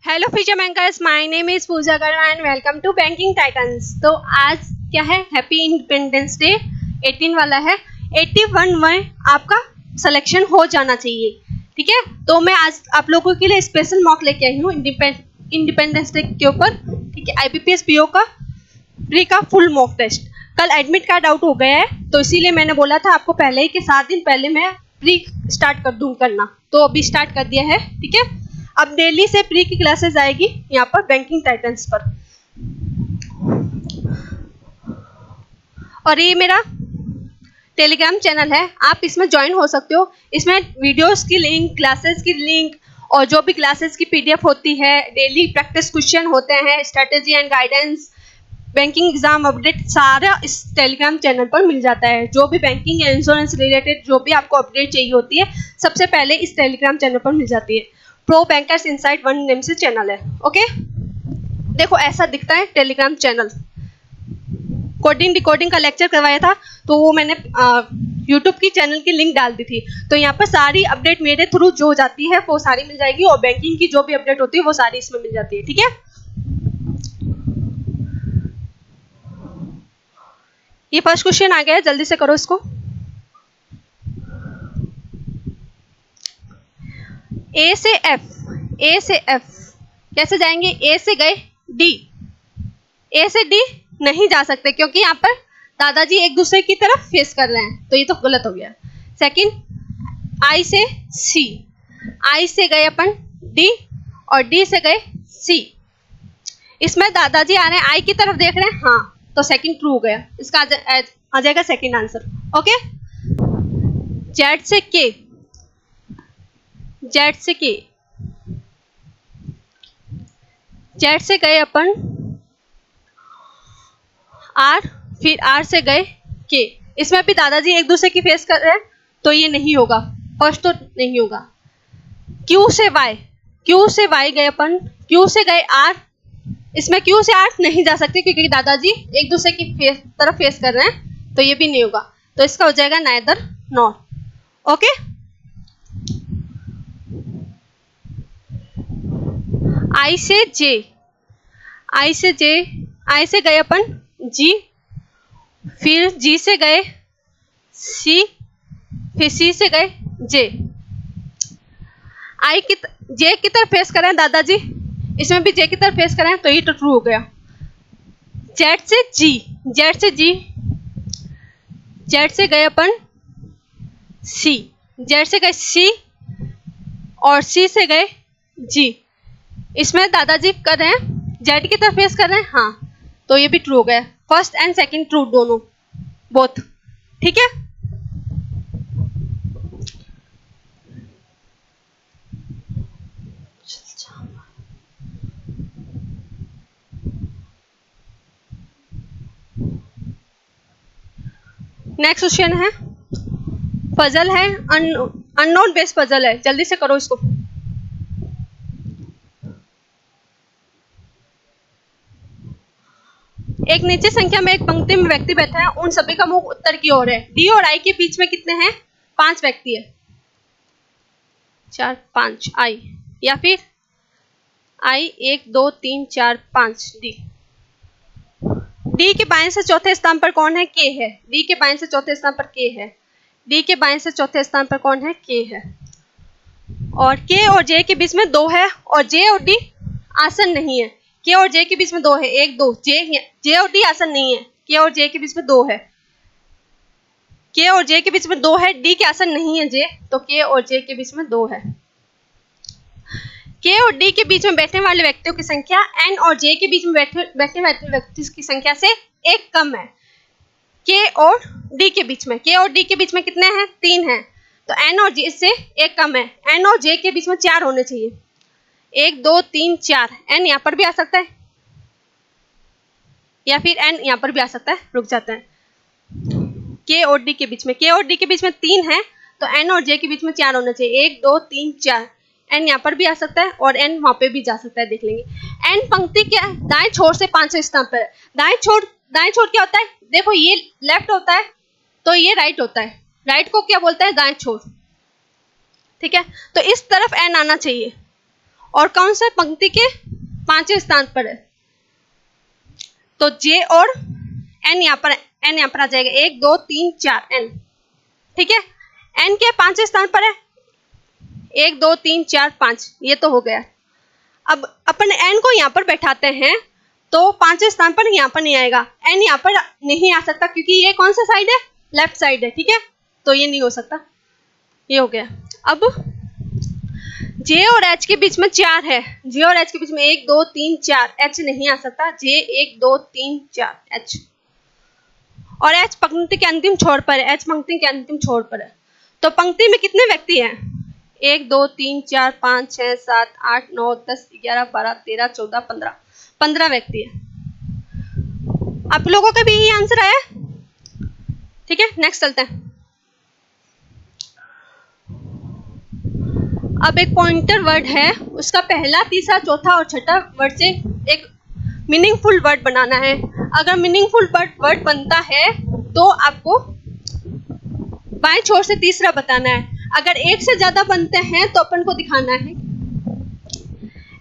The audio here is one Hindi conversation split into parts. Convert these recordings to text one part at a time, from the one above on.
Hello future bankers, my name is Pooja Garma and welcome to banking titans. तो आज क्या है, हैप्पी इंडिपेंडेंस डे 18 वाला है। 81 में आपका सिलेक्शन हो जाना चाहिए, ठीक है। तो मैं आज आप लोगों के लिए स्पेशल मॉक लेके आई हूँ इंडिपेंडेंस डे के ऊपर, ठीक है। IBPS PO का प्री का फुल मॉक टेस्ट। कल एडमिट कार्ड आउट हो गया है, तो इसीलिए मैंने बोला था आपको पहले ही कि 7 दिन पहले मैं प्री स्टार्ट कर दूँ करना, तो अभी स्टार्ट कर दिया है, ठीक है। अब डेली से प्री की क्लासेस आएगी यहाँ पर बैंकिंग टाइटन्स पर। और ये मेरा टेलीग्राम चैनल है, आप इसमें ज्वाइन हो सकते हो। इसमें वीडियोस की लिंक, क्लासेस की लिंक और जो भी क्लासेस की PDF होती है, डेली प्रैक्टिस क्वेश्चन होते हैं, strategy and guidance, banking exam update, सारा इस टेलीग्राम चैनल पर मिल जाता है। जो भी बैंकिंग या इंश्योरेंस रिलेटेड जो भी आपको अपडेट चाहिए होती है, सबसे पहले इस टेलीग्राम चैनल पर मिल जाती है। प्रो बैंकर्स इनसाइट 1 नेम से चैनल है, ओके। देखो ऐसा दिखता है टेलीग्राम चैनल। कोडिंग डिकोडिंग का लेक्चर करवाया था, तो वो मैंने यूट्यूब की चैनल की लिंक डाल दी थी। तो यहाँ पर सारी अपडेट मेरे थ्रू जो हो जाती है वो सारी मिल जाएगी, और बैंकिंग की जो भी अपडेट होती है वो सारी इसमें मिल जाती है, ठीक है। ये फर्स्ट क्वेश्चन आ गया है, जल्दी से करो इसको। ए से एफ कैसे जाएंगे? ए से गए डी, ए से डी नहीं जा सकते क्योंकि यहाँ पर दादाजी एक दूसरे की तरफ फेस कर रहे हैं, तो ये तो गलत हो गया। सेकंड, आई से सी, आई से गए अपन डी और डी से गए सी। इसमें दादाजी आ रहे हैं, आई की तरफ देख रहे हैं, हाँ, तो सेकंड ट्रू हो गया। इसका आ जाएगा सेकंड आंसर, ओके। जेड से के, जेड से के, जेड से गए अपन आर, फिर आर से गए के। इसमें भी दादाजी एक दूसरे की फेस कर रहे हैं, तो ये नहीं होगा, फर्स्ट तो नहीं होगा। क्यू से वाई, क्यू से वाई गए अपन, क्यू से गए आर। इसमें क्यू से आर नहीं जा सकते क्योंकि दादाजी एक दूसरे की तरफ फेस कर रहे हैं, तो ये भी नहीं होगा। तो इसका हो जाएगा नाइदर नॉर, ओके। आई से जे, आई से जे, आई से गए अपन जी, फिर जी से गए सी, फिर सी से गए जे। आई की जे की तरफ फेस कर रहे हैं दादाजी, इसमें भी जे की तरफ फेस कर रहे हैं, तो ये तो ट्रू हो गया। जेड से जी, जेड से जी, जेड से गए अपन सी, जेड से गए सी और सी से गए जी। इसमें दादाजी कर रहे हैं जेड की तरफ फेस कर रहे हैं, हाँ, तो ये भी ट्रू हो गया। फर्स्ट एंड सेकंड ट्रू दोनों, बोथ, ठीक है। नेक्स्ट क्वेश्चन है, पजल है, अननोन बेस पजल है, जल्दी से करो इसको। एक निश्चित संख्या में एक पंक्ति में व्यक्ति बैठा है, उन सभी का मुख उत्तर की ओर है। डी और आई के बीच में कितने हैं? 5 व्यक्ति है, 4 5 आई, या फिर आई 1 2 3 4 5 डी। डी के बाएं से चौथे स्थान पर कौन है? के है। डी के बाएं से चौथे स्थान पर के है। डी के बाएं से चौथे स्थान पर कौन है? के है। और के और जे के बीच में 2 है, और जे और डी आसन नहीं है। के और जे के बीच में 2 है, 1 2, जे और डी आसन नहीं है, के और जे के बीच में 2 है। के और जे के बीच में 2 है, डी के आसन नहीं है जे, तो के और जे के बीच में 2 है। के और डी के बीच में बैठने वाले व्यक्तियों की संख्या एन और जे के बीच में बैठने वाले व्यक्ति की संख्या से 1 कम है। के और डी के बीच में, के और डी के बीच में कितने हैं? 3 हैं, तो एन और जे से 1 कम है। एन और जे के बीच में 4 होने चाहिए, 1 2 3 4। एन यहाँ पर भी आ सकता है, या फिर एन यहाँ पर भी आ सकता है, रुक जाते हैं। के और डी के बीच में, के और डी के बीच में 3 है, तो एन और जे के बीच में 4 होना चाहिए, 1 2 3 4। एन यहाँ पर भी आ सकता है और एन वहां पे भी जा सकता है, देख लेंगे। एन पंक्ति क्या है? दाएं छोर से 5वें स्थान पर है। दाएं छोर क्या होता है? देखो ये लेफ्ट होता है, तो ये राइट होता है। राइट को क्या बोलते हैं? दाएं छोर, ठीक है। तो इस तरफ एन आना चाहिए, और कौन सा पंक्ति के 5वें स्थान पर है? तो जे और एन यहाँ पर आ जाएगा, 1 2 3 4 एन। ठीक है, एन के 5वें स्थान पर है, 1 2 3 4 5, ये तो हो गया। अब अपन एन को यहाँ पर बैठाते हैं तो 5वें स्थान पर यहाँ पर नहीं आएगा, एन यहाँ पर नहीं आ सकता क्योंकि ये कौन सा साइड है? लेफ्ट साइड है। ठीक है, तो ये नहीं हो सकता, ये हो गया। अब जे और एच के बीच में 4 है, जे और एच के बीच में 1 2 3 4, एच नहीं आ सकता, जे 1 2 3 4 एच, और एच पंक्ति के अंतिम छोर पर है, एच पंक्ति के अंतिम छोर पर है। तो पंक्ति में कितने व्यक्ति हैं? 1 2 3 4 5 6 7 8 9 10 11 12 13 14 15, 15 व्यक्ति है। आप लोगों का भी यही आंसर आया? ठीक है, नेक्स्ट चलते हैं। अब एक पॉइंटर वर्ड है, उसका पहला, तीसरा, चौथा और छठा वर्ड से एक मीनिंगफुल वर्ड बनाना है। अगर मीनिंगफुल वर्ड बनता है तो आपको बाएं छोर से तीसरा बताना है। अगर एक से ज्यादा बनते हैं तो अपन को दिखाना है,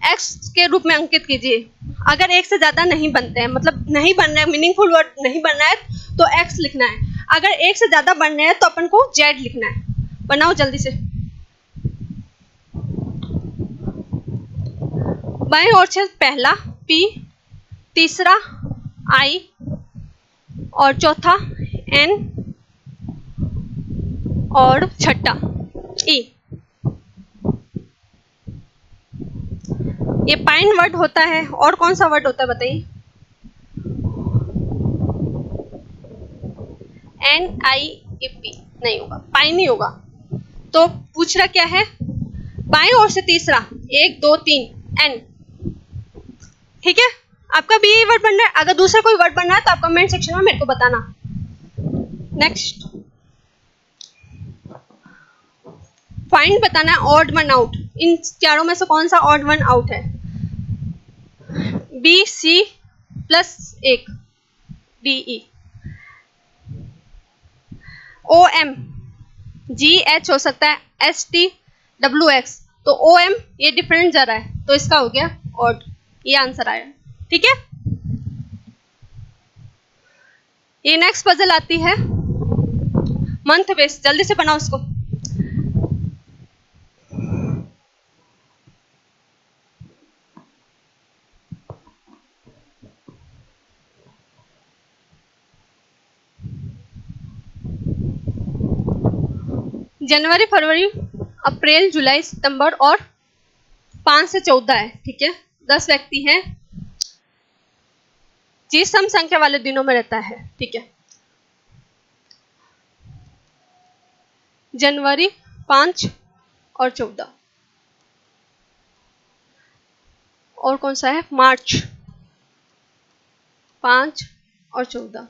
एक्स के रूप में अंकित कीजिए। अगर एक से ज्यादा नहीं बनते हैं, मतलब नहीं बन रहा है, मीनिंगफुल वर्ड नहीं बन रहा है, तो एक्स लिखना है। अगर एक से ज्यादा बन रहे हैं तो अपन को जेड लिखना है। बनाओ जल्दी से। बाएं ओर से पहला पी, तीसरा आई और चौथा एन और छठा ई। ये पाइन वर्ड होता है। और कौन सा वर्ड होता है बताइए? NIEP नहीं होगा, पाइन ही होगा। तो पूछ रहा क्या है? बाएं ओर से तीसरा, 1 2 3 एन। ठीक है, आपका भी यही वर्ड बन रहा है। अगर दूसरा कोई वर्ड बन रहा है तो आप कमेंट सेक्शन में मेरे को बताना। नेक्स्ट, फाइंड बताना ऑड वन आउट। इन चारों में से कौन सा ऑड वन आउट है? B C plus 1 D E. O M G H हो सकता है, एस टी डब्ल्यू एक्स। तो ओ एम ये डिफरेंट जा रहा है, तो इसका हो गया ऑड, ये आंसर आया। ठीक है, ये नेक्स्ट पजल आती है मंथ बेस। जल्दी से बनाओ उसको। जनवरी, फरवरी, अप्रैल, जुलाई, सितंबर और 5 से 14 है। ठीक है, 10 व्यक्ति हैं। जी सम संख्या वाले दिनों में रहता है। ठीक है, जनवरी 5 और 14। और कौन सा है? मार्च 5 और 14,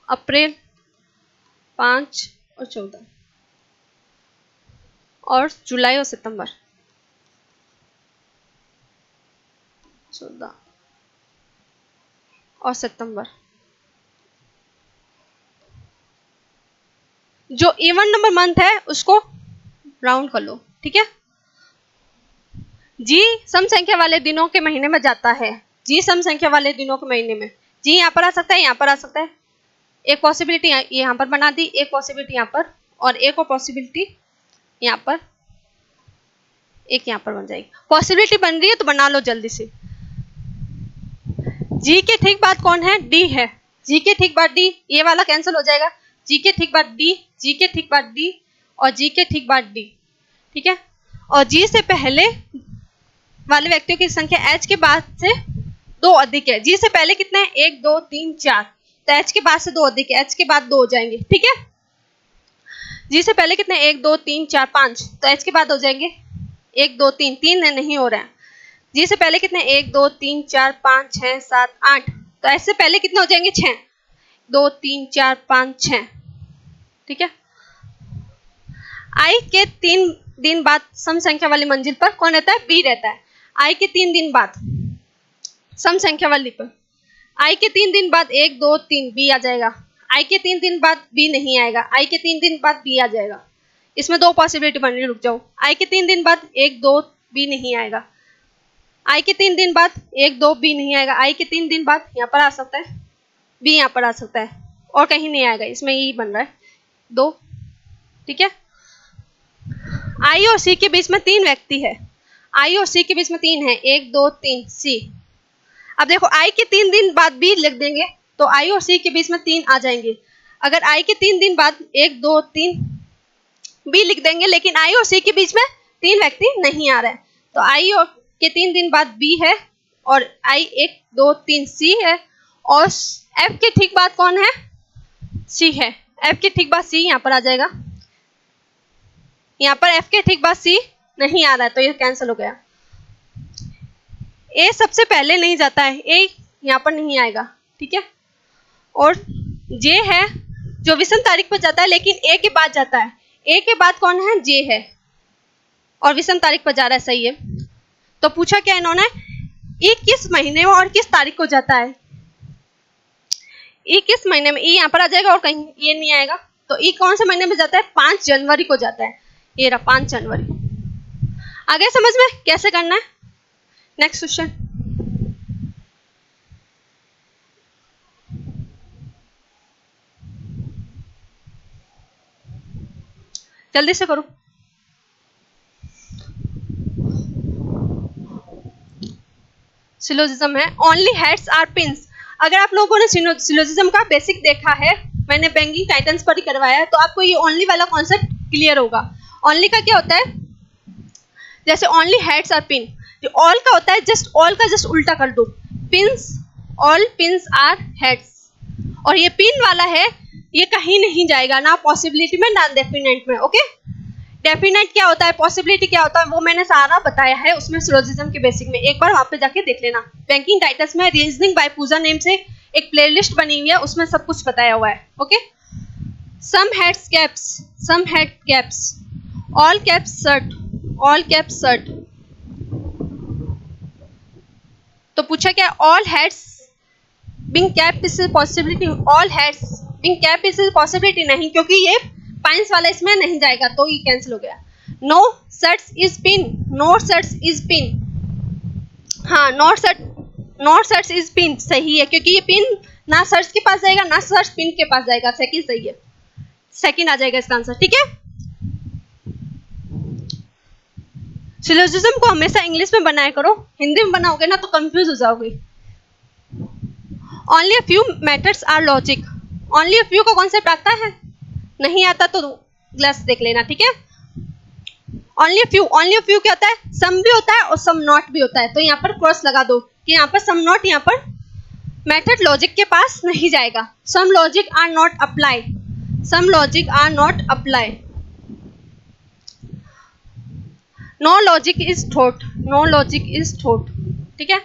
अप्रैल 5 और 14, और जुलाई और सितंबर 14 और सितंबर। जो इवन नंबर मंथ है उसको राउंड कर लो। ठीक है, जी सम संख्या वाले दिनों के महीने में जाता है। जी सम संख्या वाले दिनों के महीने में जी यहाँ पर आ सकता है, यहाँ पर आ सकता है। एक पॉसिबिलिटी यहाँ पर बना दी, एक पॉसिबिलिटी यहाँ पर, और एक और पॉसिबिलिटी यहाँ पर, एक यहाँ पर बन जाएगी। पॉसिबिलिटी बन रही है तो बना लो जल्दी से। जी के ठीक बाद कौन है? डी है। जी के ठीक बाद डी, ये वाला कैंसिल हो जाएगा। जी के ठीक बाद डी, जी के ठीक बाद डी, और जी के ठीक बाद डी। ठीक है, और जी से पहले वाले व्यक्तियों की संख्या एच के बाद से 2 अधिक है। जी से पहले कितने हैं? 1 2 3 4, तो एच के बाद से 2 अधिक है, एच के बाद 2 हो जाएंगे। ठीक है, जी से पहले कितने? 1 2 3 4 5, तो एच के बाद हो जाएंगे 1 2 3, 3 नहीं हो रहा है। जी से पहले कितने? 1 2 3 4 5 6 7 8, तो एच से पहले कितने हो जाएंगे? 6, 2 3 4 5 6। ठीक है, आई के 3 दिन बाद सम संख्या वाली मंजिल पर कौन रहता है? बी रहता है। आई के 3 दिन बाद सम संख्या वाली पर, आई के 3 दिन बाद 1 2 3 बी आ जाएगा। आई के 3 दिन बाद बी नहीं आएगा, आई के 3 दिन बाद बी आ जाएगा। इसमें 2 पॉसिबिलिटी बन रही है, रुक जाओ। आई के 3 दिन बाद 1 2 बी नहीं आएगा। आई के 3 दिन बाद 1 2 बी नहीं आएगा। आई के 3 दिन बाद यहाँ पर आ सकता है, बी यहाँ पर आ सकता है और कहीं नहीं आएगा, इसमें ई बन रहा है 2। ठीक है, आई और सी के बीच में 3 व्यक्ति है, आई और सी के बीच में 3 है, 1 2 3 सी। अब देखो आई के 3 दिन बाद बी लिख देंगे तो आई और सी के बीच में 3 आ जाएंगे। अगर आई के 3 दिन बाद 1 2 3 बी लिख देंगे, लेकिन आई और सी के बीच में 3 व्यक्ति नहीं आ रहे हैं, तो आई और के 3 दिन बाद बी है और आई 1 2 3 सी है, और एफ के ठीक बाद कौन है, सी है। एफ के ठीक बाद सी यहाँ पर आ जाएगा, यहाँ पर एफ के ठीक बाद सी नहीं आ रहा है तो ये कैंसिल हो गया। ए सबसे पहले नहीं जाता है, ए यहाँ पर नहीं आएगा। ठीक है, और जे है जो विषम तारीख पर जाता है लेकिन ए के बाद जाता है, ए के बाद कौन है, जे है और विषम तारीख पर जा रहा है। सही है, तो पूछा क्या इन्होंने, ई किस महीने में और किस तारीख को जाता है। ई किस महीने में, ई यहाँ पर आ जाएगा और कहीं ये नहीं आएगा, तो ई कौन से महीने में जाता है, 5 जनवरी को जाता है। ये रहा 5 जनवरी। आगे समझ में कैसे करना है। नेक्स्ट क्वेश्चन, जल्दी से करो। सिलोजिज्म है, ओनली हेड्स आर पिन्स। अगर आप लोगों ने सिलोजिज्म का बेसिक देखा है, मैंने बैंकिंग टाइटन्स पर ही करवाया है, तो आपको ये ओनली वाला कॉन्सेप्ट क्लियर होगा। ओनली का क्या होता है, जैसे ओनली हेड्स आर पिन, जो ऑल का होता है जस्ट ऑल का जस्ट उल्टा कर दो, pins all pins are heads. और ये पिन वाला है, ये कहीं नहीं जाएगा, ना पॉसिबिलिटी में ना डेफिनेट में। ओके, डेफिनेट क्या होता है, पॉसिबिलिटी क्या होता है, वो मैंने सारा बताया है उसमें सिलोजिज्म के बेसिक में, एक बार वहां पे जाके देख लेना। बैंकिंग टाइटल्स में रीजनिंग बाय पूजा नेम से एक प्लेलिस्ट बनी हुई है, उसमें सब कुछ बताया हुआ है। Okay, some heads caps, some head caps, all caps shirt, all caps shirt. तो पूछा क्या, all heads being cap is possibility, all heads being cap is possibility नहीं, क्योंकि ये पाइंस वाला इसमें नहीं जाएगा तो ये कैंसिल हो गया। No shirts is pin, no shirts is pin, हाँ नॉट शर्ट्स इज पिन सही है, क्योंकि ये पिन ना शर्ट्स के पास जाएगा ना शर्ट्स पिन के पास जाएगा। सेकंड सही है, सेकंड आ जाएगा इसका आंसर। ठीक है, सिलोजिज्म को हमेशा इंग्लिश में बनाया करो, हिंदी में बनाओगे ना तो कंफ्यूज हो जाओगे। Only a few methods are logic, only a few का कॉन्सेप्ट आता है, नहीं आता तो ग्लास देख लेना। ठीक है, ओनली अ फ्यू क्या होता है, सम भी होता है और सम नॉट भी होता है, तो यहाँ पर क्रॉस लगा दो कि यहाँ पर सम नॉट, यहाँ पर मेथड लॉजिक के पास नहीं जाएगा। Some logic are not apply, some logic are not apply, no logic is thought, no logic is thought. ठीक है,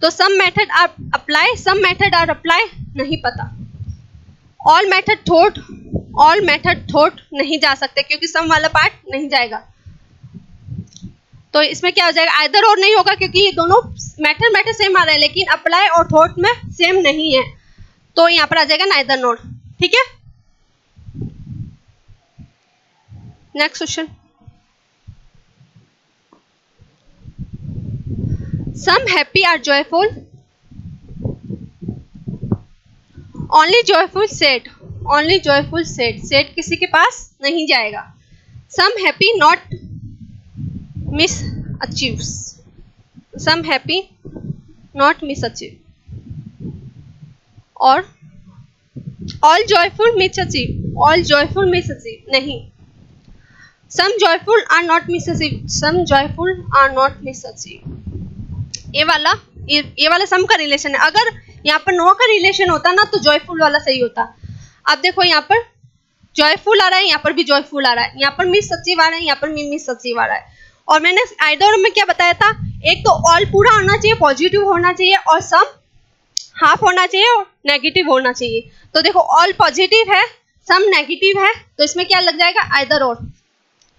तो some method are apply, some method are apply नहीं पता। All method thought, all method thought नहीं जा सकते क्योंकि सम वाला पार्ट नहीं जाएगा, तो इसमें क्या हो जाएगा, आइदर और नहीं होगा क्योंकि ये दोनों मेथड सेम आ रहे हैं, लेकिन अप्लाई और थॉट में सेम नहीं है, तो यहाँ पर आ जाएगा नाइदर नॉट। ठीक है, next question, some happy are joyful, only joyful sad, only joyful sad, sad किसी के पास नहीं जाएगा। Some happy not miss achieves, some happy not miss achieve, और all joyful miss achieve, all joyful miss achieve नहीं। Some joyful are not miss achieve, some joyful are not miss achieve. ये वाला सम का रिलेशन है, अगर यहाँ पर नो का रिलेशन होता ना तो जॉयफुल वाला सही होता। अब देखो यहाँ पर जॉयफुल आ रहा है, यहाँ पर भी जॉयफुल आ रहा है, यहाँ पर मिस अचीव आ रहा है, यहाँ पर मिस अचीव आ रहा है। और मैंने आइदर में क्या बताया था, एक तो ऑल पूरा होना चाहिए, पॉजिटिव होना चाहिए, और सम हाफ होना चाहिए और नेगेटिव होना चाहिए। तो देखो ऑल पॉजिटिव है, सम नेगेटिव है, तो इसमें क्या लग जाएगा, आइदर और।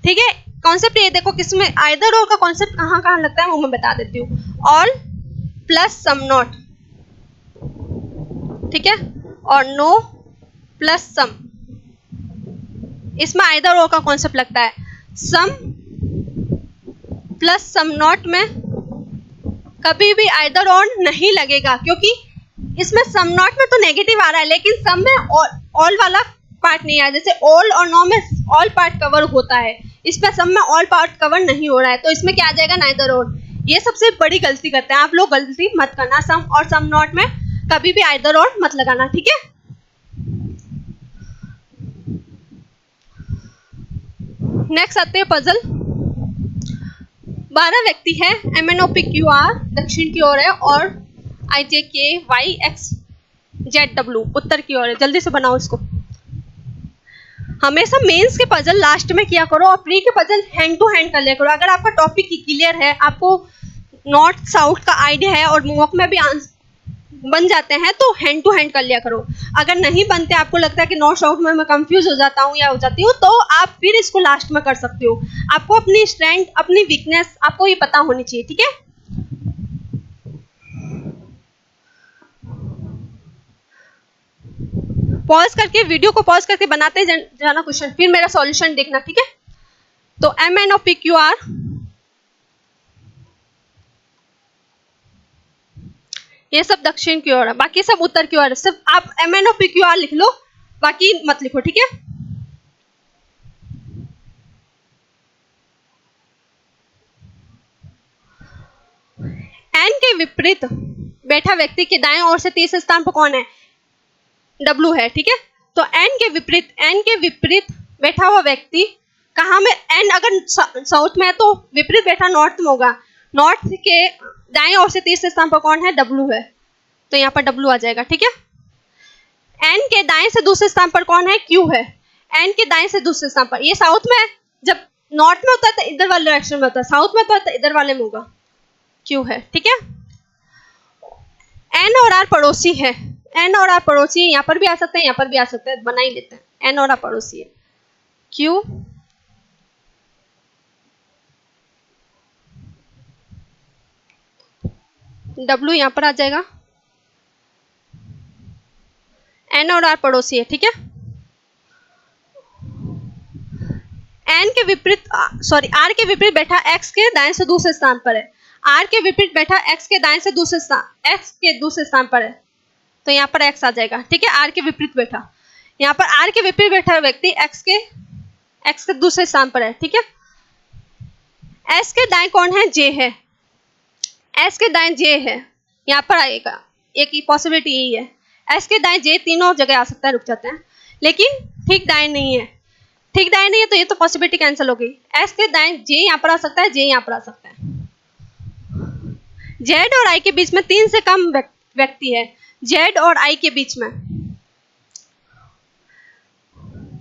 ठीक है, कॉन्सेप्ट ये देखो किसमें आइदर और का कॉन्सेप्ट कहाँ कहाँ लगता है वो मैं बता देती हूँ। ऑल प्लस सम नॉट, ठीक है, और नो प्लस सम, इसमें आइदर और का कॉन्सेप्ट लगता है। सम प्लस सम नॉट में कभी भी आइदर और नहीं लगेगा, क्योंकि इसमें सम नॉट में तो नेगेटिव आ रहा है, लेकिन सम में ऑल वाला पार्ट नहीं आया। जैसे ऑल और नो में ऑल पार्ट कवर होता है, इसमें सम में ऑल पार्ट कवर नहीं हो रहा है, तो इसमें क्या आ जाएगा, नाइदर और। ये सबसे बड़ी गलती करते हैं आप लोग, गलती मत करना, सम और सम नॉट में कभी भी आइदर और मत लगाना, ठीक है। नेक्स्ट आते हैं पजल। 12 व्यक्ति है, MNOPQR दक्षिण की ओर है और IJKYXZW उत्तर की ओर है। जल्दी से बनाओ इसको। हमेशा मेंस के पजल लास्ट में किया करो और प्री के पजल हैंड टू हैंड कर लिया करो। अगर आपका टॉपिक क्लियर है, आपको नॉर्थ साउथ का आइडिया है और मॉक में भी बन जाते हैं, तो हैंड टू हैंड कर लिया करो। अगर नहीं बनते, आपको लगता है कि नॉर्थ साउथ में मैं कंफ्यूज हो जाता हूँ या हो जाती हूँ, तो आप फिर इसको लास्ट में कर सकते हो। आपको अपनी स्ट्रेंथ, अपनी वीकनेस आपको ये पता होनी चाहिए, ठीक है। पॉज करके, वीडियो को पॉज करके बनाते जाना क्वेश्चन, फिर मेरा सॉल्यूशन देखना, ठीक है। तो MNOPQR ये सब दक्षिण की ओर है, बाकी सब उत्तर की ओर है। सिर्फ आप MNOPQR लिख लो, बाकी मत लिखो, ठीक है। एन के विपरीत बैठा व्यक्ति के दाएं ओर से तीसरे स्थान पर कौन है, W है, ठीक है। तो एन के विपरीत बैठा हुआ व्यक्ति कहाँ में, एन अगर साउथ में है तो विपरीत बैठा नॉर्थ में होगा। नॉर्थ के दाएं ओर से तीसरे स्थान पर कौन है, W है, तो यहाँ पर W आ जाएगा, ठीक है। एन के दाएं से दूसरे स्थान पर कौन है, Q है। एन के दाएं से दूसरे स्थान पर, ये साउथ में है, जब नॉर्थ में होता है तो इधर वाले डायरेक्शन में होता है, साउथ में तो इधर वाले में होगा, Q है, ठीक है। N और R पड़ोसी है, N और R पड़ोसी, यहाँ पर भी आ सकते हैं, यहाँ पर भी आ सकते हैं, बना ही लेते हैं। N और R पड़ोसी है, Q W यहाँ पर आ जाएगा, N और R पड़ोसी है, ठीक है। N के विपरीत, सॉरी, R के विपरीत बैठा X के दाएं से दूसरे स्थान पर है। R के विपरीत बैठा X के दाएं से दूसरे स्थान पर है, तो यहाँ पर X आ जाएगा, ठीक है। R के विपरीत बैठा, यहाँ पर R के विपरीत बैठा व्यक्ति X के दूसरे स्थान पर है, ठीक है। S के दाएं कौन है, J है, S के दाएं J है, यहाँ पर आएगा, एक ही पॉसिबिलिटी यही है। S के दाएं J तीनों जगह आ सकता है, रुक जाते हैं, लेकिन ठीक दाएं नहीं है, ठीक दाएं नहीं है, तो ये तो पॉसिबिलिटी कैंसिल हो गई। S के दाएं J यहाँ पर आ सकता है, J यहाँ पर आ सकता है। Z और I के बीच में 3 से कम व्यक्ति है, Z और I के बीच में,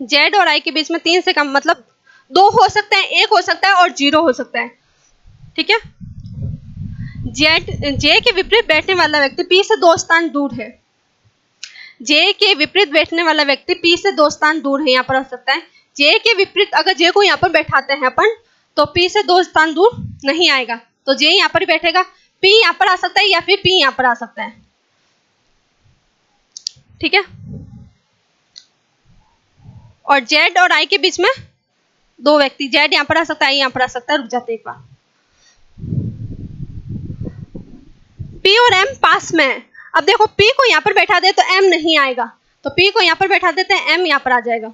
Z और I के बीच में 3 से कम, मतलब 2 हो सकते हैं, 1 हो सकता है और 0 हो सकता है, ठीक है। J के विपरीत बैठने वाला व्यक्ति P से 2 स्थान दूर है, J के विपरीत बैठने वाला व्यक्ति P से 2 स्थान दूर है, यहाँ पर आ सकता है। J के विपरीत अगर J को यहाँ पर बैठाते हैं अपन, तो P से 2 स्थान दूर नहीं आएगा, तो J यहाँ पर बैठेगा, P यहाँ पर आ सकता है या फिर P यहाँ पर आ सकता है, ठीक है। और Z और I के बीच में 2 व्यक्ति, Z यहाँ पर आ सकता है, I यहाँ पर आ सकता है, रुक जाते एक बार। P और M पास में है, अब देखो P को यहाँ पर बैठा दे तो M नहीं आएगा, तो P को यहाँ पर बैठा देते हैं, M यहाँ पर आ जाएगा।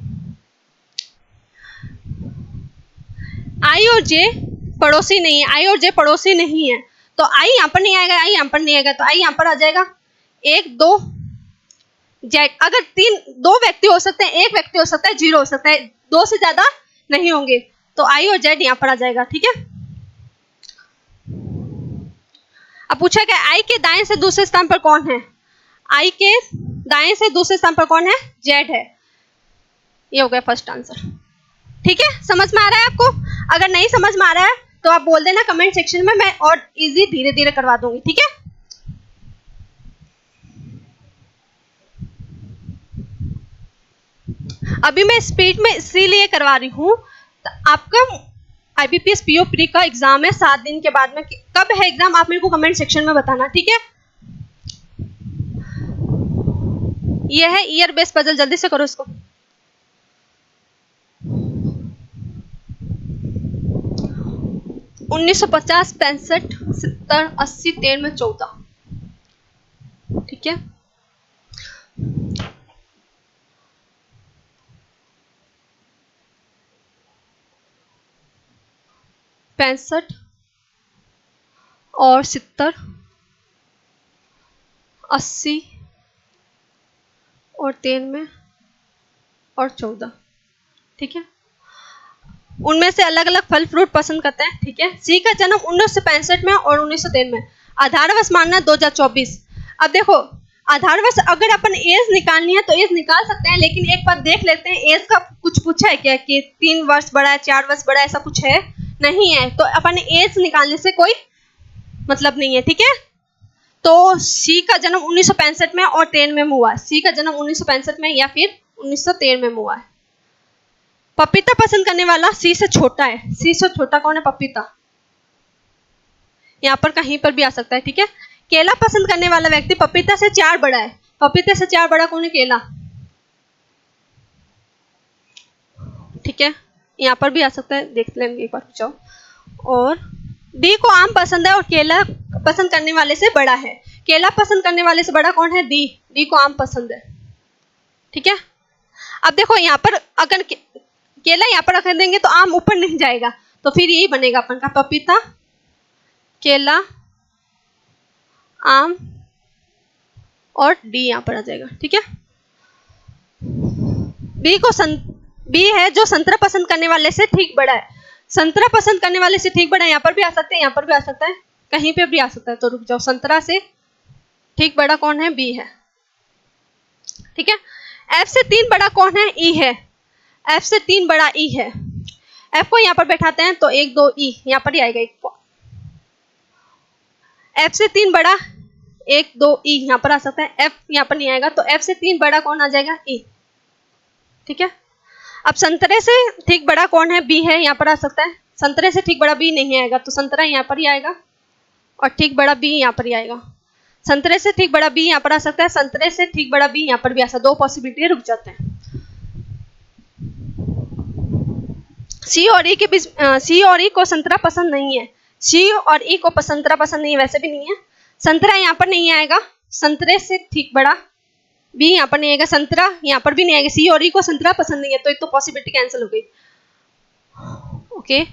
I और J पड़ोसी नहीं है, I और J पड़ोसी नहीं है, तो I यहाँ पर नहीं आएगा, I यहाँ पर नहीं आएगा, तो I यहाँ पर आ जाएगा। 1 2 Z, अगर 2 व्यक्ति हो सकते हैं, 1 व्यक्ति हो सकता है, 0 हो सकता है, 2 से ज्यादा नहीं होंगे, तो I और Z यहाँ पर आ जाएगा, ठीक है। अब पूछा गया I के दाएं से दूसरे स्थान पर कौन है, I के दाएं से दूसरे स्थान पर कौन है, Z है, ये हो गया फर्स्ट आंसर, ठीक है। समझ में आ रहा है आपको? अगर नहीं समझ में आ रहा है तो आप बोल देना कमेंट सेक्शन में, मैं और इजी धीरे धीरे करवा दूंगी, ठीक है। अभी मैं स्पीड में इसीलिए करवा रही हूँ, आपका IBPS PO प्री का एग्जाम है 7 दिन के बाद में, कब है एग्जाम आप मेरे को कमेंट सेक्शन में बताना, ठीक है। ये है ईयर बेस्ड पजल, जल्दी से करो इसको। 1950, 65, 70, 80, 13 में 14। ठीक है, 65 और 70, 80 और 13 और 14। ठीक है, उनमें से अलग अलग फल फ्रूट पसंद करते हैं। ठीक है, सी का जन्म 1965 में और 1913 में। आधारवर्ष मानना 2024। अब देखो, आधारवर्ष अगर अपन एज निकालनी है तो एज निकाल सकते हैं, लेकिन एक बार देख लेते हैं एज का कुछ पूछा है क्या कि 3 वर्ष बड़ा है, 4 वर्ष बड़ा है, ऐसा कुछ है नहीं है, तो अपन एज निकालने से कोई मतलब नहीं है। ठीक है, तो सी का जन्म 1965 में और 13 में हुआ है। सी का जन्म 1965 में या फिर 1913 में हुआ है। पपीता पसंद करने वाला सी से छोटा है। सी से छोटा कौन है? पपीता। यहाँ पर कहीं पर भी आ सकता है। ठीक है, केला पसंद करने वाला व्यक्ति पपीता से 4 बड़ा है। पपीते से 4 बड़ा कौन है? केला। ठीक है, यहाँ पर भी आ सकता है, देख लेंगे एक बार, जाओ। और डी को आम पसंद है और केला पसंद करने वाले से बड़ा है। केला पसंद करने वाले से बड़ा कौन है? डी। डी को आम पसंद है। ठीक है, अब देखो यहाँ पर अगर केला यहाँ पर रख देंगे तो आम ऊपर नहीं जाएगा, तो फिर यही बनेगा अपन का पपीता, केला, आम और डी यहाँ पर आ जाएगा। ठीक है, बी है जो संतरा पसंद करने वाले से ठीक बड़ा है। संतरा पसंद करने वाले से ठीक बड़ा है, यहाँ पर भी आ सकते हैं, यहाँ पर भी आ सकता है, कहीं पे भी आ सकता है। तो रुक जाओ, संतरा से ठीक बड़ा कौन है? बी है। ठीक है, एफ से 3 बड़ा कौन है? ई है। एफ से 3 बड़ा ई है। एफ को यहाँ पर बैठाते हैं तो 1 2 ई यहाँ पर ही आएगा। एफ से 3 बड़ा 1 2 ई यहाँ पर आ सकता है, एफ यहाँ पर नहीं आएगा, तो एफ से 3 बड़ा कौन आ जाएगा? ई। ठीक है, अब संतरे से ठीक बड़ा कौन है? बी है, यहाँ पर आ सकता है। संतरे से ठीक बड़ा बी नहीं आएगा, तो संतरा यहाँ पर ही आएगा और ठीक बड़ा बी यहाँ पर ही आएगा। संतरे से ठीक बड़ा बी यहाँ पर आ सकता है, संतरे से ठीक बड़ा बी यहाँ पर भी आ सकता है। 2 पॉसिबिलिटी रुक जाते हैं। सी और ई के बीच, सी और ई को संतरा पसंद नहीं है। सी और ई को संतरा पसंद नहीं है, वैसे भी नहीं है। संतरा यहाँ पर नहीं आएगा, संतरे से ठीक बड़ा बी यहाँ पर नहीं आएगा, संतरा यहाँ पर भी नहीं आएगा। सी और ई को संतरा पसंद नहीं है, तो एक तो पॉसिबिलिटी कैंसिल हो गई। ओके,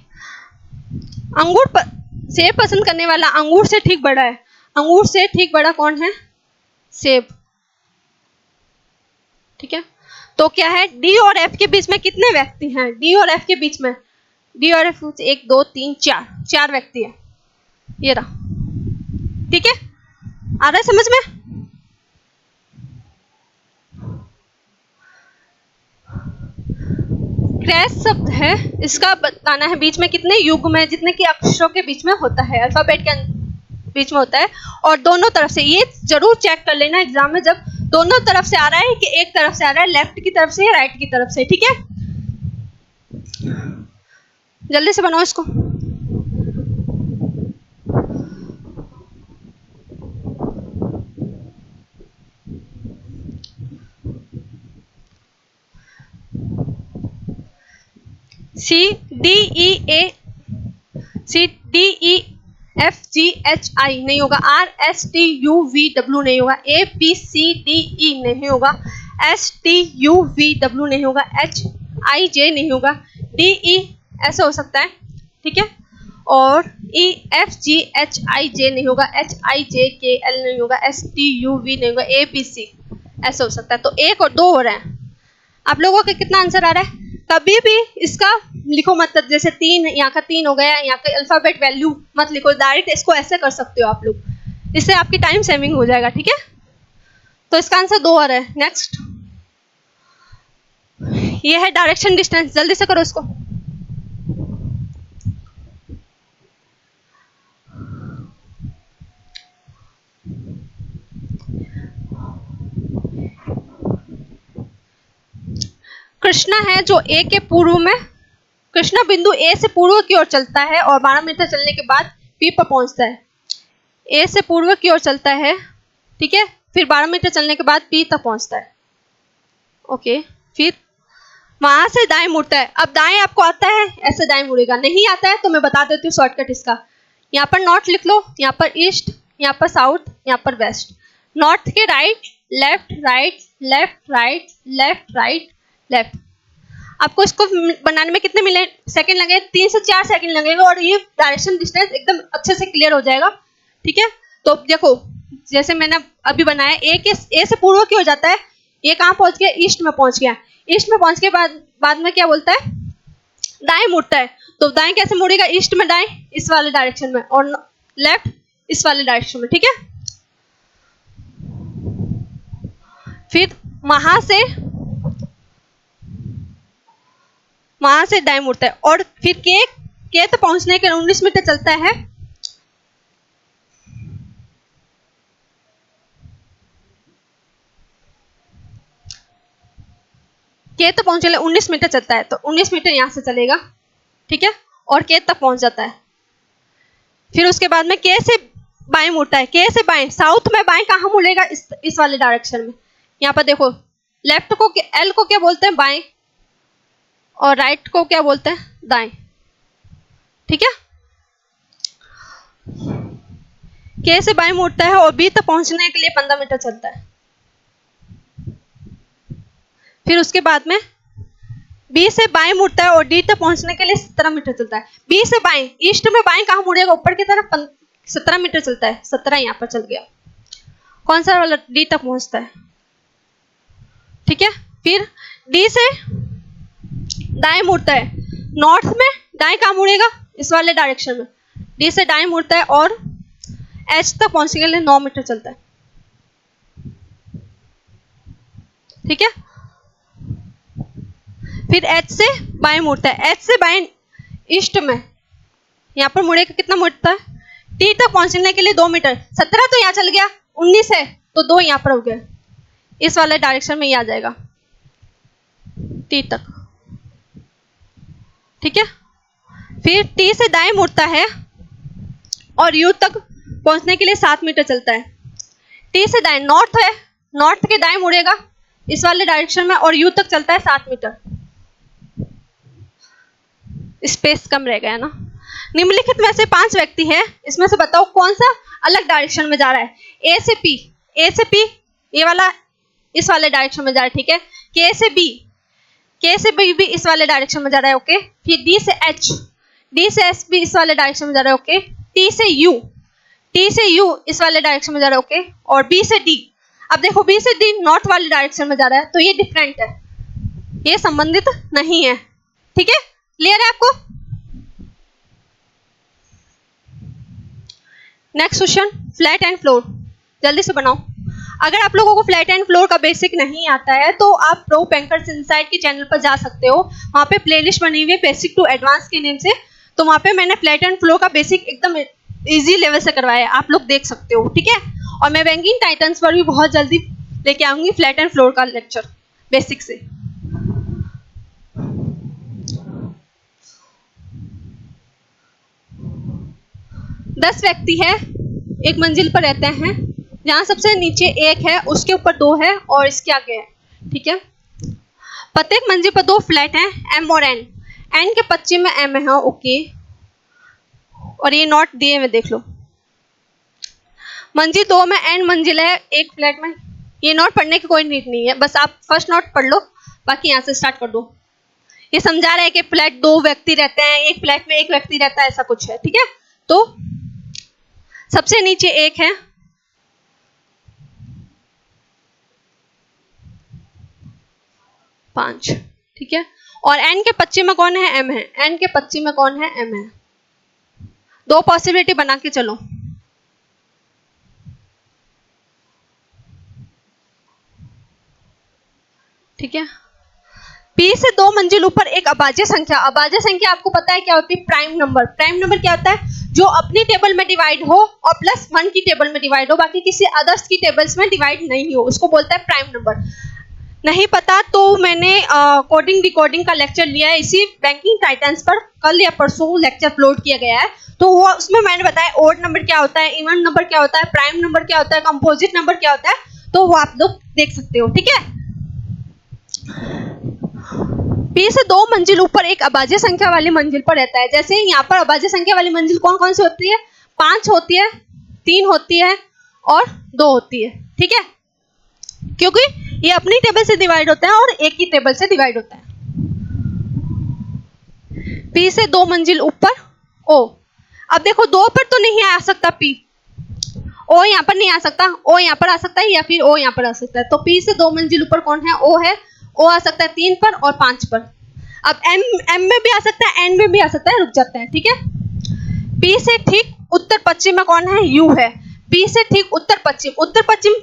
सेब पसंद करने वाला अंगूर से ठीक बड़ा है। अंगूर से ठीक बड़ा कौन है? सेब। ठीक है, तो क्या है? डी और एफ के बीच में कितने व्यक्ति हैं? डी और एफ के बीच में, डी और एफ 1 2 3 4 व्यक्ति है। ये रहा। ठीक है, आ रहा है समझ में? क्रैश शब्द है, इसका बताना है बीच में कितने युग्म है, जितने की अक्षरों के बीच में होता है, अल्फाबेट के बीच में होता है। और दोनों तरफ से, ये जरूर चेक कर लेना एग्जाम में, जब दोनों तरफ से आ रहा है कि एक तरफ से आ रहा है, लेफ्ट की तरफ से या राइट की तरफ से। ठीक है, जल्दी से बनाओ इसको। C D E A, C D E F G H I नहीं होगा, R S T U V W नहीं होगा, A B C D E नहीं होगा, S T U V W नहीं होगा, एच आई जे नहीं होगा, डी ई ऐसा हो सकता है। ठीक है, और ई एफ जी एच आई जे नहीं होगा, एच आई जे के एल नहीं होगा, एस टी यू वी नहीं होगा, ए बी सी ऐसा हो सकता है। तो 1 और 2 हो रहे हैं। आप लोगों का कितना आंसर आ रहा है? कभी भी इसका लिखो मत, जैसे 3 यहाँ का 3 हो गया, यहाँ का अल्फाबेट वैल्यू मत लिखो, डायरेक्ट इसको ऐसे कर सकते हो आप लोग, इससे आपकी टाइम सेविंग हो जाएगा। ठीक है, तो इसका आंसर 2 आ रहा है। नेक्स्ट, ये है डायरेक्शन डिस्टेंस, जल्दी से करो इसको। कृष्णा है जो ए के पूर्व में, कृष्णा बिंदु ए से पूर्व की ओर चलता है और 12 मीटर चलने के बाद पी पर पहुंचता है। ए से पूर्व की ओर चलता है, ठीक है, फिर 12 मीटर चलने के बाद पी तक पहुंचता है। ओके, फिर वहां से दाएं मुड़ता है। अब दाएं आपको आता है, ऐसे दाएं मुड़ेगा। नहीं आता है तो मैं बता देती हूँ शॉर्टकट इसका। यहाँ पर नॉर्थ लिख लो, यहाँ पर ईस्ट, यहाँ पर साउथ, यहाँ पर वेस्ट। नॉर्थ के right, left right, left right, left right, left. आपको इसको बनाने में कितने मिले सेकंड लगे? 3 से 4 सेकंड लगेगा और ये डायरेक्शन डिस्टेंस एकदम अच्छे से क्लियर हो जाएगा। ठीक है, तो देखो जैसे मैंने अभी बनाया, ए से पूर्व की हो जाता है, ये कहाँ पहुंच गया? ईस्ट में पहुंच गया। ईस्ट में पहुंच के बाद में क्या बोलता है? दाएं मुड़ता है। तो दाएं कैसे मुड़ेगा? ईस्ट में दाएं इस वाले डायरेक्शन में और लेफ्ट इस वाले डायरेक्शन में। ठीक है, फिर वहां से दाएं मुड़ता है और फिर के तो पहुंचने के 19 मीटर चलता है। के तो पहुंचने 19 मीटर चलता है, तो 19 मीटर यहां से चलेगा। ठीक है, और के तक पहुंच जाता है। फिर उसके बाद में के से बाएं मुड़ता है। के से बाएं, साउथ में बाएं कहाँ मुड़ेगा? इस वाले डायरेक्शन में। यहाँ पर देखो, लेफ्ट को एल को क्या बोलते हैं? बाएं, और राइट को क्या बोलते हैं? दाएं। ठीक है, के से बाएं मुड़ता है और बी तक पहुंचने के लिए 15 मीटर चलता है। फिर उसके बाद में बी से बाएं मुड़ता है और डी तक पहुंचने के लिए 17 मीटर चलता है। बी से बाएं, ईस्ट में बाएं कहाँ मुड़ेगा? ऊपर की तरफ 17 मीटर चलता है। 17 यहाँ पर चल गया। कौन सा वाला? डी तक पहुंचता है। ठीक है, फिर डी से दाएं मुड़ता है। नॉर्थ में दाएं कहाँ मुड़ेगा? इस वाले डायरेक्शन में। डी से दाएं मुड़ता है और एच तक पहुंचने के लिए 9 मीटर चलता है। ठीक है, फिर एच से बाएं मुड़ता है। एच से बाएं ईस्ट में यहाँ पर मुड़ेगा। कितना मुड़ता है? टी तक पहुंचने के लिए 2 मीटर। 17 तो यहाँ चल गया, 19 है तो 2 यहाँ पर हो गया। इस वाले डायरेक्शन में ये आ जाएगा टी तक। ठीक है, फिर टी से दाएं मुड़ता है और यू तक पहुंचने के लिए 7 मीटर चलता है। टी से दाएं, नॉर्थ है, नॉर्थ के दाएं मुड़ेगा इस वाले डायरेक्शन में और यू तक चलता है 7 मीटर। स्पेस कम रह गया ना। निम्नलिखित में से 5 व्यक्ति हैं, इसमें से बताओ कौन सा अलग डायरेक्शन में जा रहा है? ए से पी ये वाला इस वाले डायरेक्शन में जा रहा है। ठीक है, के से बी भी इस वाले डायरेक्शन में जा रहा है। ओके, फिर डी से एच भी इस वाले डायरेक्शन में जा रहा है। ओके, टी से यू इस वाले डायरेक्शन में जा रहा है। ओके, और बी से डी। अब देखो बी से डी नॉर्थ वाले डायरेक्शन में जा रहा है, तो ये डिफरेंट है, ये संबंधित नहीं है। ठीक है, क्लियर है आपको? Next question, flat and floor. जल्दी से बनाओ। अगर आप लोगों को फ्लैट एंड फ्लोर का बेसिक नहीं आता है तो आप प्रो बैंकर्स इनसाइट के चैनल पर जा सकते हो। वहाँ पे प्लेलिस्ट बनी हुई है बेसिक टू एडवांस के नेम से। तो वहाँ पे मैंने फ्लैट एंड फ्लोर का बेसिक एकदम इजी लेवल से करवाया है, आप लोग देख सकते हो। ठीक है, और मैं बैंकिंग टाइटन्स पर भी बहुत जल्दी लेके आऊंगी फ्लैट एंड फ्लोर का लेक्चर बेसिक से। दस व्यक्ति है, एक मंजिल पर रहते हैं, जहां सबसे नीचे 1 है, उसके ऊपर 2 है और इसके आगे है। ठीक है, प्रत्येक मंजिल पर 2 फ्लैट हैं, एम और एन। एन के पश्चिम में एम है। ओके, और ये नोट दिए में देख लो। मंजिल 2 में एन मंजिल है, एक फ्लैट में। ये नोट पढ़ने की कोई नीड नहीं है, बस आप फर्स्ट नोट पढ़ लो, बाकी यहाँ से स्टार्ट कर दो। ये समझा रहे हैं कि फ्लैट 2 व्यक्ति रहते हैं, एक फ्लैट में 1 व्यक्ति रहता है, ऐसा कुछ है। ठीक है, तो सबसे नीचे 1 है, पांच। ठीक है, और एन के पश्चिम में कौन है? एम है। एन के पश्चिम में कौन है? एम है। 2 पॉसिबिलिटी बना के चलो। ठीक है, पी से 2 मंजिल ऊपर एक अभाज्य संख्या। अभाज्य संख्या आपको पता है क्या होती है? Prime number. प्राइम नंबर क्या होता है? जो अपनी टेबल में डिवाइड हो और +1 की टेबल में डिवाइड हो, बाकी किसी अदर्स की टेबल्स में डिवाइड नहीं हो, उसको बोलता है प्राइम नंबर। नहीं पता तो मैंने कोडिंग डिकोडिंग का लेक्चर लिया है इसी बैंकिंग टाइटन्स पर, कल या परसों लेक्चर अपलोड किया गया है। तो वो उसमें मैंने बताया ओड नंबर क्या होता है, इवन नंबर क्या होता है, प्राइम नंबर क्या होता है, कंपोजिट नंबर क्या होता है, तो वो आप लोग देख सकते हो। ठीक है, P से 2 मंजिल ऊपर एक अभाज्य संख्या वाली मंजिल पर रहता है। जैसे यहाँ पर अभाज्य संख्या वाली मंजिल कौन कौन सी होती है? 5 होती है, 3 होती है और 2 होती है। ठीक है, क्योंकि ये अपनी टेबल से डिवाइड होता है और एक ही टेबल से डिवाइड होता है। P से 2 मंजिल ऊपर O। अब देखो 2 पर तो नहीं आ सकता P, O यहाँ पर नहीं आ सकता, O यहाँ पर आ सकता है या फिर O यहाँ पर आ सकता है। तो P से 2 मंजिल ऊपर कौन है? O है। O आ सकता है 3 पर और 5 पर। अब M में भी आ सकता है, N में भी आ सकता है, रुक जाते हैं। ठीक है, P से ठीक उत्तर पश्चिम में कौन है? U है। P से ठीक उत्तर पश्चिम, उत्तर पश्चिम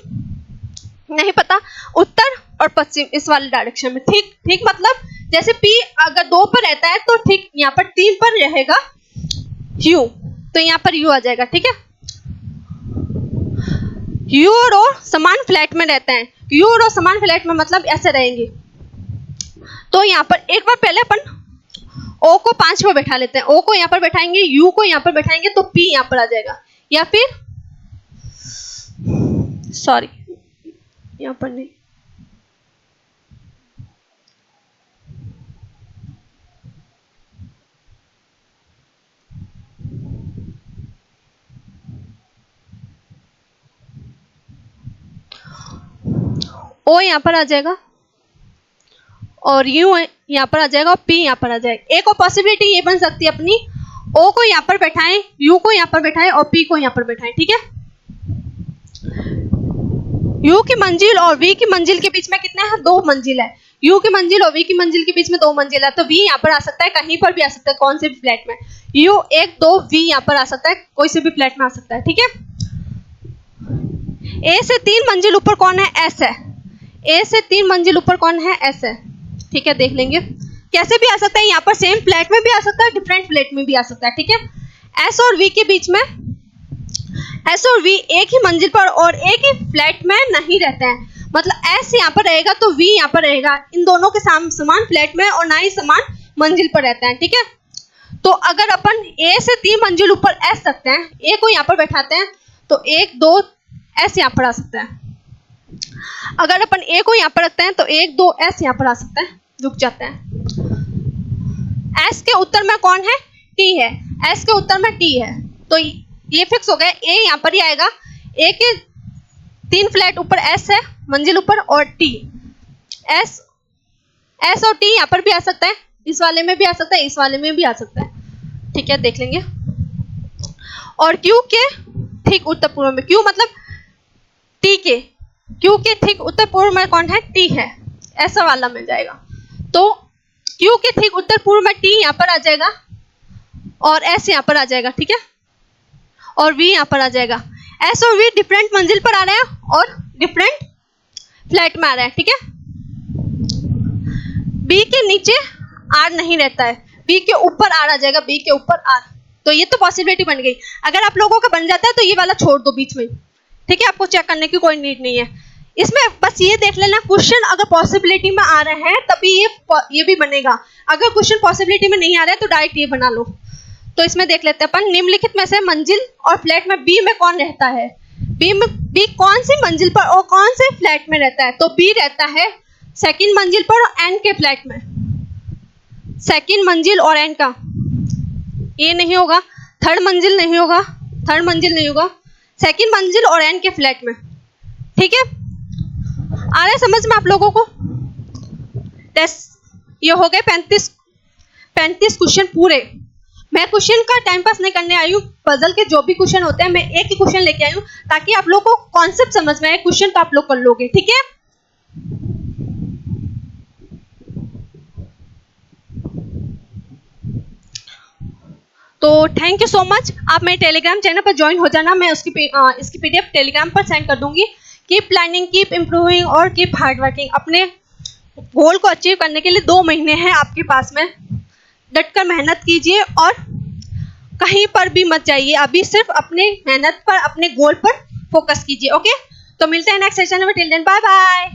नहीं पता, उत्तर और पश्चिम इस वाले डायरेक्शन में। ठीक ठीक मतलब जैसे P अगर 2 पर रहता है तो ठीक यहाँ पर 3 पर रहेगा U, तो यहाँ पर U आ जाएगा। ठीक है, U और O समान फ्लैट में रहते हैं। U और O समान फ्लैट में मतलब ऐसे रहेंगे। तो यहाँ पर एक बार पहले अपन O को 5 पे बैठा लेते हैं। O को यहाँ पर बैठाएंगे, U को यहाँ पर बैठाएंगे तो P यहाँ पर आ जाएगा, या फिर सॉरी यहाँ पर नहीं, O यहाँ पर आ जाएगा और U यहाँ पर आ जाएगा और P यहाँ पर आ जाएगा। एक और पॉसिबिलिटी ये बन सकती है अपनी, O को यहाँ पर बैठाएं, U को यहाँ पर बैठाएं और P को यहाँ पर बैठाएं। ठीक है, U की मंजिल और V की मंजिल के बीच में कितने हैं? 2 मंजिल है। U की मंजिल और V की मंजिल के बीच में 2 मंजिल है, तो V यहाँ पर आ सकता है, कहीं पर भी आ सकता है, कौन से भी फ्लैट में। U 1 2 V यहाँ पर आ सकता है, कोई से भी फ्लैट में आ सकता है। ठीक है, A से 3 मंजिल ऊपर कौन है? S है। A से 3 मंजिल ऊपर कौन है? S है। ठीक है, देख लेंगे कैसे भी आ सकता है, यहाँ पर सेम फ्लैट में भी आ सकता है, डिफरेंट फ्लैट में भी आ सकता है। ठीक है, S और V के बीच में, S और V एक ही मंजिल पर और एक ही फ्लैट में नहीं रहते हैं। मतलब S यहाँ पर रहेगा तो V यहाँ पर रहेगा, इन दोनों के समान फ्लैट में और ना ही समान मंजिल पर रहते हैं। ठीक है, तो अगर अपन A से 3 मंजिल ऊपर S रखते हैं, A को यहाँ पर बैठाते हैं तो 1 2 S यहाँ पर आ सकता है। अगर अपन A को यहाँ पर रखते हैं तो 1 2 S यहाँ पर आ सकता है। रुक जाते हैं, S के उत्तर में कौन है? T है। S के उत्तर में T है, तो ये फिक्स हो गया, A यहाँ पर ही आएगा। A के 3 फ्लैट ऊपर S है मंजिल ऊपर और T, S और T यहाँ पर भी आ सकता है, इस वाले में भी आ सकता है, इस वाले में भी आ सकता है। ठीक है, देख लेंगे। और Q के ठीक उत्तर पूर्व में, Q मतलब Q के ठीक उत्तर पूर्व में कौन है? T है, ऐसा वाला मिल जाएगा। तो Q के ठीक उत्तर पूर्व में T यहाँ पर आ जाएगा और S यहाँ पर आ जाएगा। ठीक है, और V यहाँ पर आ जाएगा। S और V डिफरेंट मंजिल पर आ रहे हैं और डिफरेंट फ्लैट में आ रहे हैं। ठीक है, B के नीचे R नहीं रहता है, B के ऊपर R आ जाएगा, B के ऊपर R। तो ये तो पॉसिबिलिटी बन गई। अगर आप लोगों का बन जाता है तो ये वाला छोड़ दो बीच में। ठीक है, आपको चेक करने की कोई नीड नहीं है। इसमें बस ये देख लेना, क्वेश्चन अगर पॉसिबिलिटी में आ रहे हैं तभी ये भी बनेगा। अगर क्वेश्चन पॉसिबिलिटी में नहीं आ रहा है तो डायरेक्ट ये बना लो। तो इसमें देख लेते हैं अपन, निम्नलिखित में से मंजिल और फ्लैट में B में कौन रहता है? B कौन सी मंजिल पर और कौन से फ्लैट में रहता है? तो B रहता है सेकंड मंजिल पर और N के फ्लैट में। सेकंड मंजिल और N का ये नहीं होगा, थर्ड मंजिल नहीं होगा, थर्ड मंजिल नहीं होगा, सेकंड मंजिल और N के फ्लैट में। ठीक है, आ रहा है समझ में आप लोगों को? ये हो गए 35 क्वेश्चन पूरे। मैं क्वेश्चन का टाइम पास नहीं करने आई हूँ, पजल के जो भी क्वेश्चन होते हैं मैं एक ही क्वेश्चन लेके आई हूँ ताकि आप लोगों को कॉन्सेप्ट समझ में आए। क्वेश्चन तो आप लोग कर लोगे। ठीक है, तो थैंक यू सो मच। आप मेरे टेलीग्राम चैनल पर ज्वाइन हो जाना, मैं इसकी PDF टेलीग्राम पर सेंड कर दूंगी। कीप प्लानिंग, कीप इम्प्रूविंग और कीप हार्ड वर्किंग। अपने गोल को अचीव करने के लिए 2 महीने हैं आपके पास में, डटकर मेहनत कीजिए और कहीं पर भी मत जाइए। अभी सिर्फ अपने मेहनत पर, अपने गोल पर फोकस कीजिए। ओके, तो मिलते हैं नेक्स्ट सेशन में। Till then bye bye.